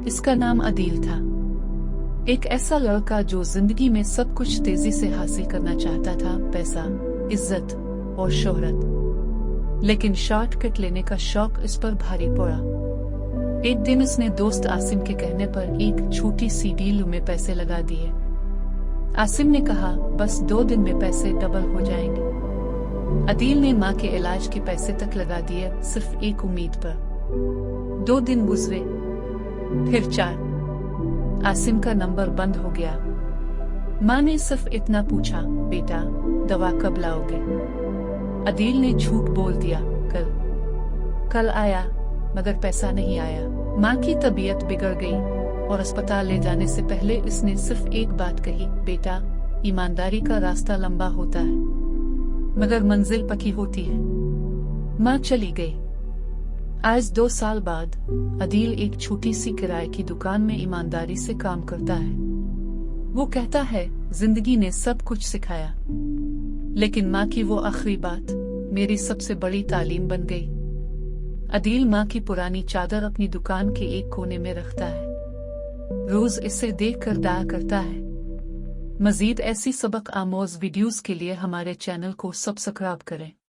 इसका नाम अदील था। एक ऐसा लड़का जो जिंदगी में सब कुछ तेजी से हासिल करना चाहता था, पैसा, इज्जत और शोहरत, लेकिन शॉर्टकट लेने का शौक इस पर भारी पड़ा। एक दिन उसने दोस्त आसिम के कहने पर एक छोटी सी डील में पैसे लगा दिए। आसिम ने कहा, बस 2 दिन में पैसे डबल हो जाएंगे। अदील ने माँ के इलाज के पैसे तक लगा दिए, सिर्फ एक उम्मीद पर। 2 दिन गुजरे, फिर 4। आसिम का नंबर बंद हो गया। माँ ने सिर्फ इतना पूछा, बेटा दवा कब लाओगे? अदील ने झूठ बोल दिया, कल आया, मगर पैसा नहीं आया। माँ की तबीयत बिगड़ गई और अस्पताल ले जाने से पहले इसने सिर्फ एक बात कही, बेटा ईमानदारी का रास्ता लंबा होता है मगर मंजिल पक्की होती है। माँ चली गई। आज 2 साल बाद अदील एक छोटी सी किराए की दुकान में ईमानदारी से काम करता है। वो कहता है, जिंदगी ने सब कुछ सिखाया, लेकिन माँ की वो आखिरी बात मेरी सबसे बड़ी तालीम बन गई। अदील माँ की पुरानी चादर अपनी दुकान के एक कोने में रखता है। रोज इसे देखकर दुआ करता है। मजीद ऐसी सबक आमोज वीडियोस के लिए हमारे चैनल को सब्सक्राइब करें।